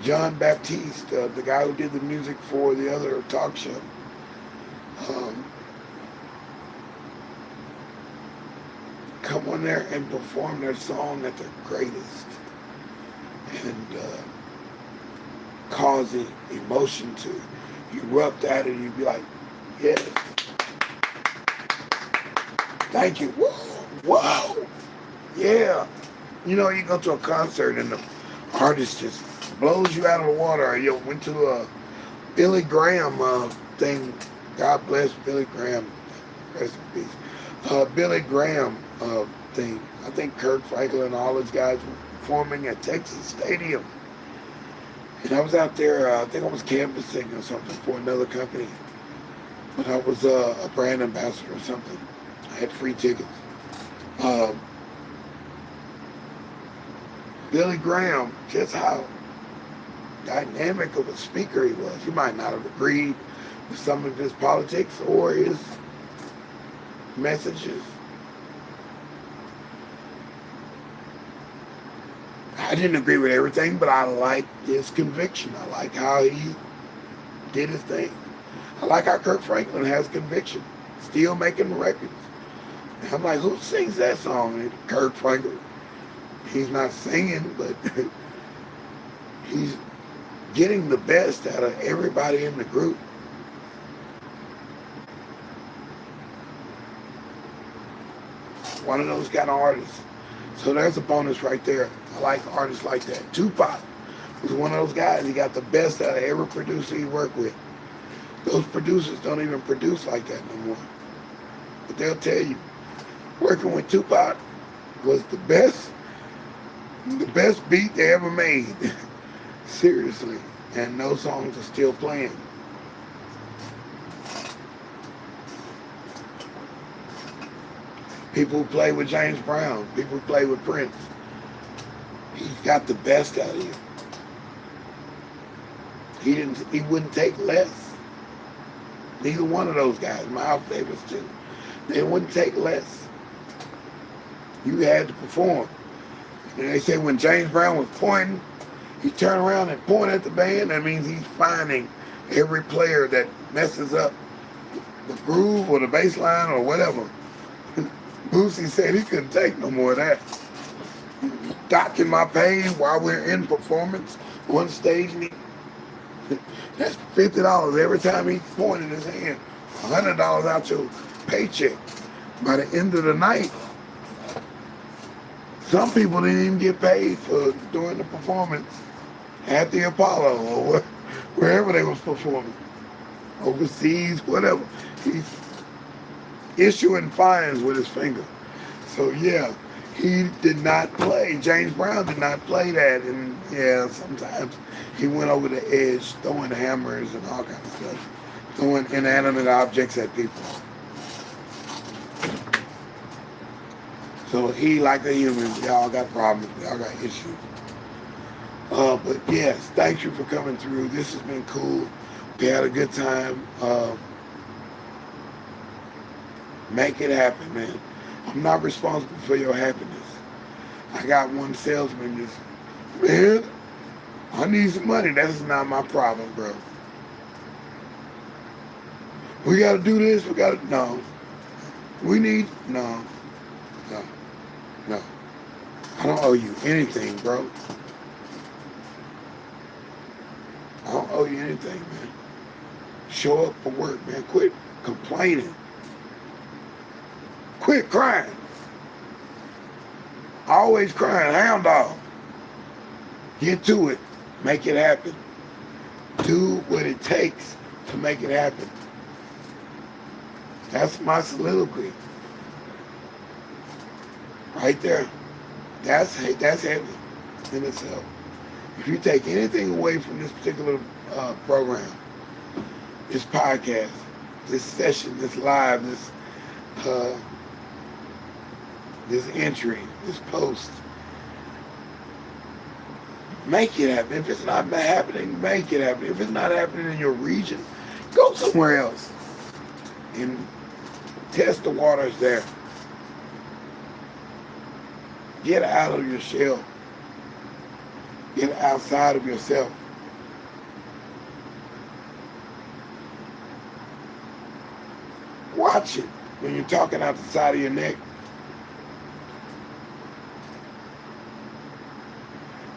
John Baptiste, the guy who did the music for the other talk show. Come on there and perform their song at their greatest. And cause the emotion to erupt out of you. Be like, yes. Thank you. Whoa. Yeah. You go to a concert and the artist just blows you out of the water. Or you went to a Billy Graham thing. God bless Billy Graham. Rest in peace. Billy Graham thing. I think Kirk Franklin and all those guys were performing at Texas Stadium. And I was out there, I think I was canvassing or something for another company. But I was a brand ambassador or something. I had free tickets. Billy Graham, just how dynamic of a speaker he was. You might not have agreed with some of his politics or his messages. I didn't agree with everything, but I liked his conviction. I like how he did his thing. I like how Kirk Franklin has conviction, still making records. And I'm like, who sings that song? And Kirk Franklin. He's not singing, but he's getting the best out of everybody in the group. One of those kind of artists. So there's a bonus right there. I like artists like that. Tupac was one of those guys. He got the best out of every producer he worked with. Those producers don't even produce like that no more. But they'll tell you, working with Tupac was the best beat they ever made. Seriously. And those songs are still playing. People who play with James Brown, people who play with Prince, he's got the best out of you. He wouldn't take less. Neither one of those guys, my favorites too. They wouldn't take less. You had to perform. And they say when James Brown was pointing, he turned around and pointed at the band. That means he's finding every player that messes up the groove or the bass line or whatever. Boosie said he couldn't take no more of that. Docking my pain while we're in performance on stage. That's $50 every time he pointed his hand. $100 out your paycheck. By the end of the night, some people didn't even get paid for doing the performance at the Apollo or wherever they was performing. Overseas, whatever. He's issuing fines with his finger. So yeah, he did not play. James Brown did not play that. And yeah, sometimes he went over the edge, throwing hammers and all kinds of stuff, throwing inanimate objects at people. So he, like a human, we all got problems, we all got issues. But yes, thank you for coming through. This has been cool. We had a good time. Make it happen, man. I'm not responsible for your happiness. I got one salesman just, man, I need some money. That's not my problem, bro. We got to do this. We got to, no. We need, no. I don't owe you anything, bro. I don't owe you anything, man. Show up for work, man. Quit complaining. Quit crying. Always crying. Hound dog. Get to it. Make it happen. Do what it takes to make it happen. That's my soliloquy. Right there. That's heavy in itself. If you take anything away from this particular program, this podcast, this session, this live, this entry, this post, make it happen. If it's not happening, make it happen. If it's not happening in your region, go somewhere else and test the waters there. Get out of your shell. Get outside of yourself. Watch it when you're talking out the side of your neck.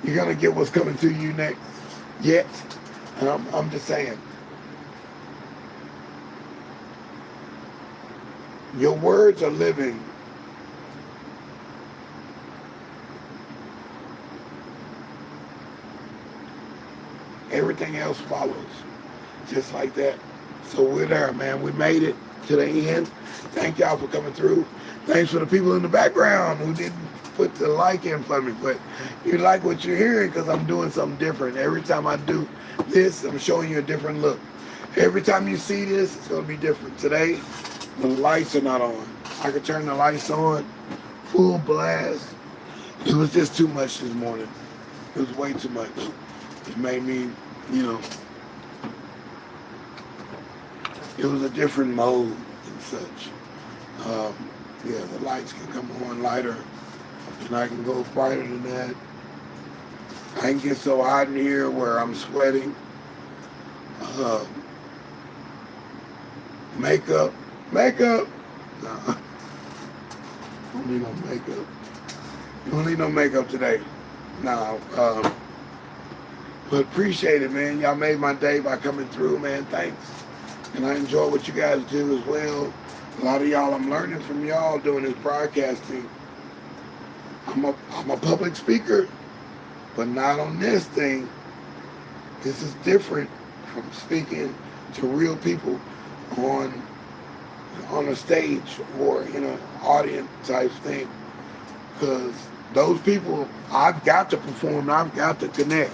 You're going to get what's coming to you next. Yet. And I'm just saying. Your words are living. Everything else follows. Just like that. So we're there, man. We made it to the end. Thank y'all for coming through. Thanks for the people in the background who didn't put the like in for me. But you like what you're hearing because I'm doing something different. Every time I do this, I'm showing you a different look. Every time you see this, it's going to be different. Today, the lights are not on. I could turn the lights on, full blast. It was just too much this morning. It was way too much. It made me, it was a different mode and such. Yeah, the lights can come on lighter and I can go brighter than that. I can get so hot in here where I'm sweating. Makeup. Nah, don't need no makeup. You don't need no makeup today. Nah, but appreciate it, man. Y'all made my day by coming through, man. Thanks. And I enjoy what you guys do as well. A lot of y'all, I'm learning from y'all doing this broadcasting. I'm a public speaker, but not on this thing. This is different from speaking to real people on on a stage or in an audience type thing. Because those people, I've got to perform, I've got to connect,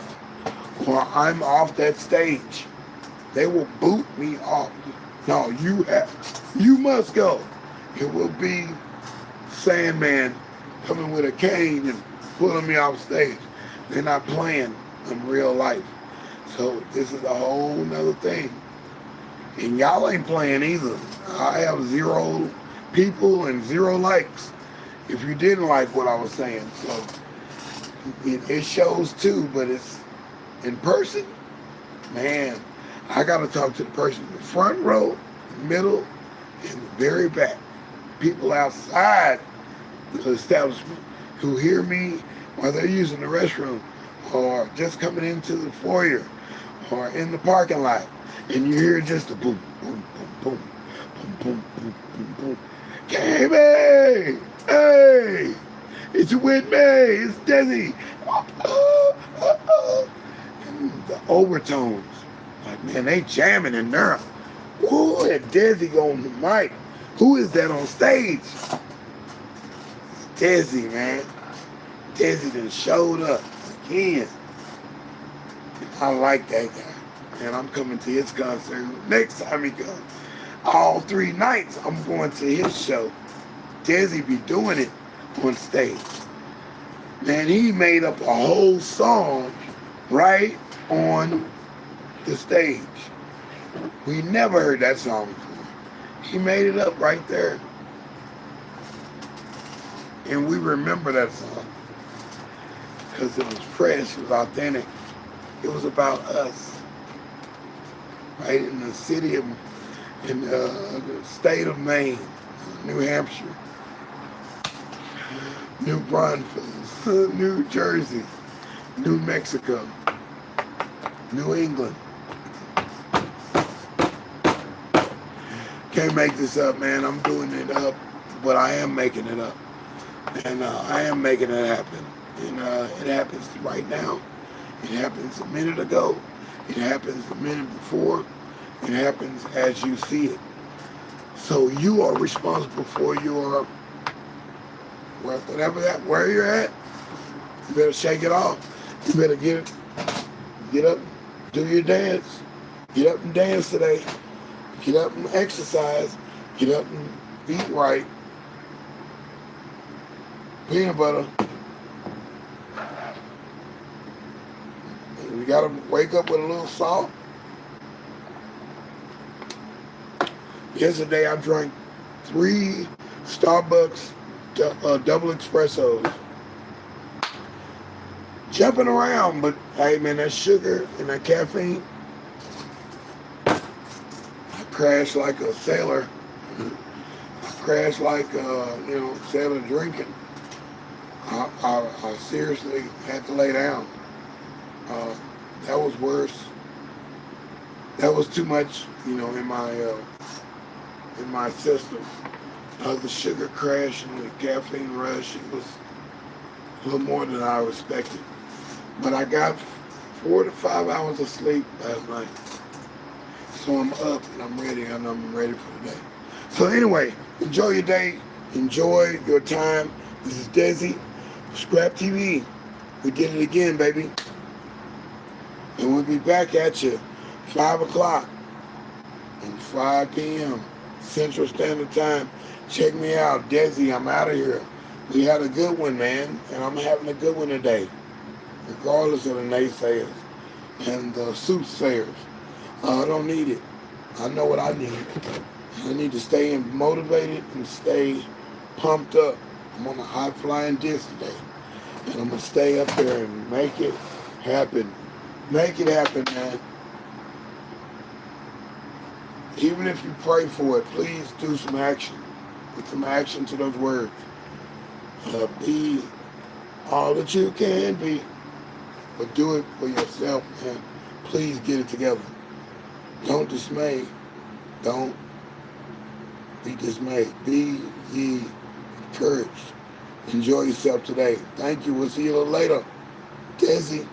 or I'm off that stage. They will boot me off. No, you must go. It will be Sandman coming with a cane and pulling me off stage. They're not playing in real life. So this is a whole nother thing. And y'all ain't playing either. I have 0 people and 0 likes if you didn't like what I was saying. So it shows too, but it's in person, man, I got to talk to the person in the front row, middle, and the very back. People outside the establishment who hear me while they're using the restroom or just coming into the foyer or in the parking lot. And you hear just a boom, boom, boom, boom, boom, boom, boom, boom, boom. Gamey! Hey! It's with me! It's deSz'e! And the overtones. Like, man, they jamming in there. Whoa, that deSz'e on the mic. Who is that on stage? It's deSz'e, man. deSz'e done showed up again. I like that guy. And I'm coming to his concert next time he comes. All 3 nights I'm going to his show. deSz'e be doing it on stage. Man, he made up a whole song right on the stage. We never heard that song before. He made it up right there. And we remember that song because it was fresh, it was authentic. It was about us. Right in the city of, in the state of Maine, New Hampshire, New Brunswick, New Jersey, New Mexico, New England. Can't make this up, man. I'm doing it up, but I am making it up. And I am making it happen. And it happens right now. It happens a minute ago. It happens a minute before. It happens as you see it. So you are responsible for your, where you're at. You better shake it off. You better get up, do your dance. Get up and dance today. Get up and exercise. Get up and eat right. Peanut butter. We gotta wake up with a little salt. Yesterday I drank 3 Starbucks double espressos. Jumping around, but hey man, that sugar and that caffeine, I crashed like a sailor. I crashed like sailor drinking. I seriously had to lay down. That was worse. That was too much, in my system. The sugar crash and the caffeine rush, it was a little more than I expected. But I got 4 to 5 hours of sleep last night. So I'm up and I'm ready, and I'm ready for the day. So anyway, enjoy your day. Enjoy your time. This is deSz'e, ScrAp TV. We did it again, baby. And we'll be back at you 5 o'clock and 5 p.m. Central Standard Time. Check me out, deSz'e. I'm out of here. We had a good one, man, and I'm having a good one today, regardless of the naysayers and the soothsayers. I don't need it. I know what I need. I need to stay motivated and stay pumped up. I'm on a high-flying disc today, and I'm going to stay up there and make it happen. Make it happen, man. Even if you pray for it, please do some action. Put some action to those words. Be all that you can be, but do it for yourself, man. Please get it together. Don't dismay. Don't be dismayed. Be ye encouraged. Enjoy yourself today. Thank you. We'll see you a little later. deSz'e.